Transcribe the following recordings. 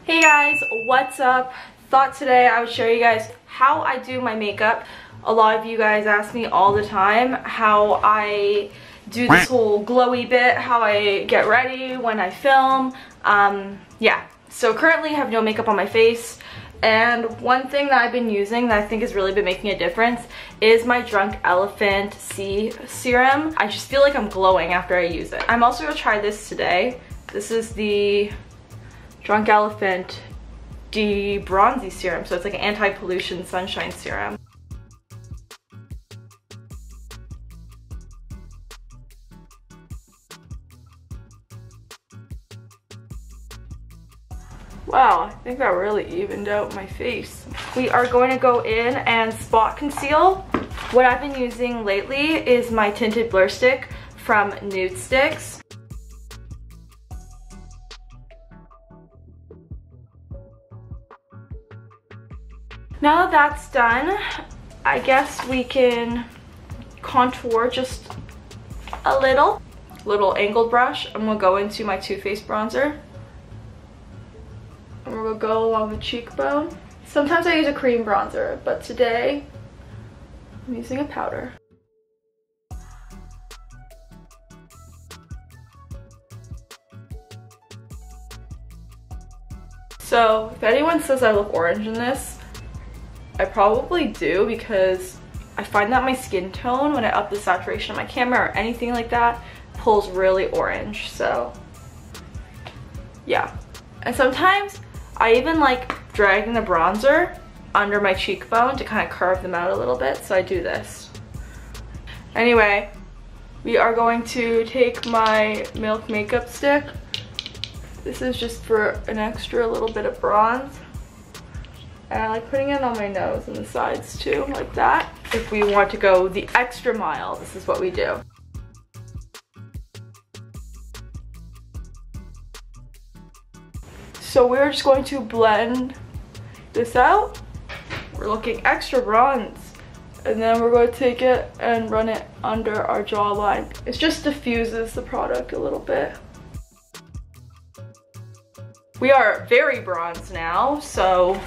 Hey guys, what's up? Thought today I would show you guys how I do my makeup. A lot of you guys ask me all the time how I do this whole glowy bit, how I get ready when I film. Yeah, so currently I have no makeup on my face, and one thing that I've been using that I think has really been making a difference is my Drunk Elephant C serum. I just feel like I'm glowing after I use it. I'm also gonna try this today. This is the Drunk Elephant De-Bronzy Serum, so it's like an anti-pollution sunshine serum. Wow, I think that really evened out my face. We are going to go in and spot conceal. What I've been using lately is my tinted blur stick from Nude Sticks. Now that that's done, I guess we can contour just a little angled brush. I'm gonna go into my Too Faced bronzer. And we're gonna go along the cheekbone. Sometimes I use a cream bronzer, but today I'm using a powder. So if anyone says I look orange in this, I probably do, because I find that my skin tone, when I up the saturation of my camera or anything like that, pulls really orange. So yeah. And sometimes I even like dragging the bronzer under my cheekbone to kind of curve them out a little bit, so I do this. Anyway, we are going to take my Milk makeup stick. This is just for an extra little bit of bronze. And I like putting it on my nose and the sides too, like that. If we want to go the extra mile, this is what we do. So we're just going to blend this out. We're looking extra bronze. And then we're going to take it and run it under our jawline. It just diffuses the product a little bit. We are very bronze now, so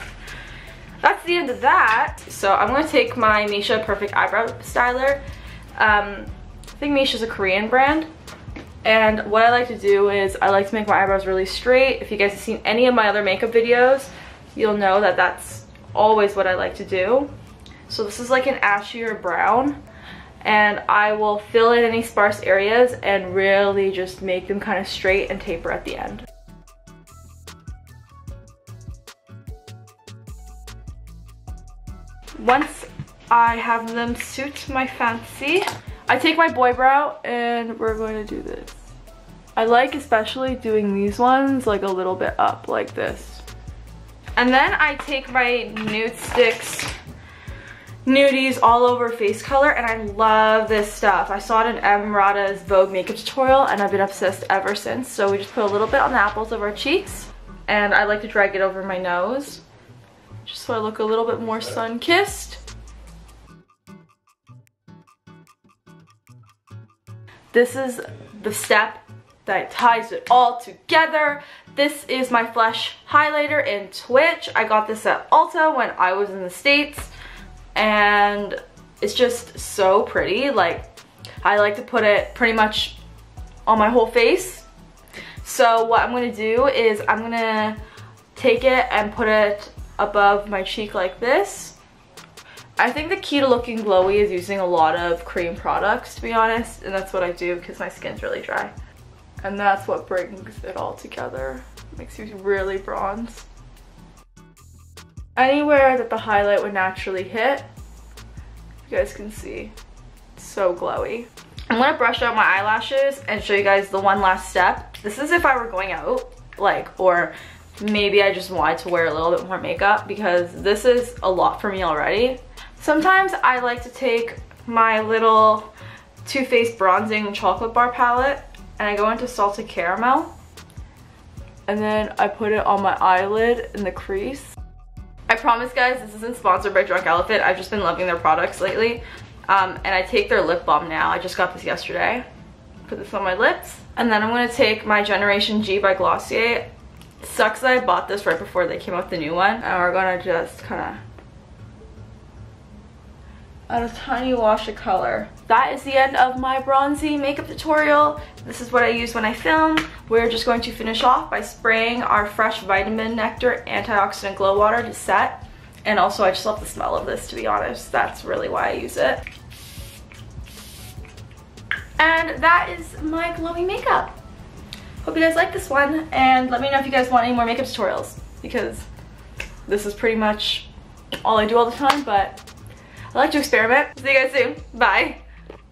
that's the end of that. So I'm going to take my Misha Perfect Eyebrow Styler. I think Misha's a Korean brand. And what I like to do is I like to make my eyebrows really straight. If you guys have seen any of my other makeup videos, you'll know that that's always what I like to do. So this is like an ashier brown. And I will fill in any sparse areas and really just make them kind of straight and taper at the end. Once I have them suit my fancy, I take my boy brow and we're going to do this. I like especially doing these ones like a little bit up like this. And then I take my Nude Sticks Nudies All Over Face Color, and I love this stuff. I saw it in M. Rada's Vogue makeup tutorial and I've been obsessed ever since. So we just put a little bit on the apples of our cheeks, and I like to drag it over my nose just so I look a little bit more sun-kissed. This is the step that ties it all together. This is my Flesh highlighter in Twitch. I got this at Ulta when I was in the States, and it's just so pretty. Like, I like to put it pretty much on my whole face. So what I'm gonna do is I'm gonna take it and put it above my cheek like this. I think the key to looking glowy is using a lot of cream products, to be honest, and that's what I do because my skin's really dry. And that's what brings it all together. Makes you really bronze. Anywhere that the highlight would naturally hit, you guys can see, it's so glowy. I'm gonna brush out my eyelashes and show you guys the one last step. This is if I were going out, like, or maybe I just wanted to wear a little bit more makeup, because this is a lot for me already. Sometimes I like to take my little Too Faced Bronzing Chocolate Bar palette and I go into Salted Caramel, and then I put it on my eyelid in the crease. I promise guys, this isn't sponsored by Drunk Elephant. I've just been loving their products lately. And I take their lip balm now. I just got this yesterday. Put this on my lips. And then I'm going to take my Generation G by Glossier Sucks that I bought this right before they came out with the new one. And we're gonna just kind of add a tiny wash of color. That is the end of my bronzy makeup tutorial. This is what I use when I film. We're just going to finish off by spraying our Fresh Vitamin Nectar Antioxidant Glow Water to set. And also, I just love the smell of this, to be honest. That's really why I use it. And that is my glowy makeup. Hope you guys like this one, and let me know if you guys want any more makeup tutorials, because this is pretty much all I do all the time, but I like to experiment. See you guys soon. Bye.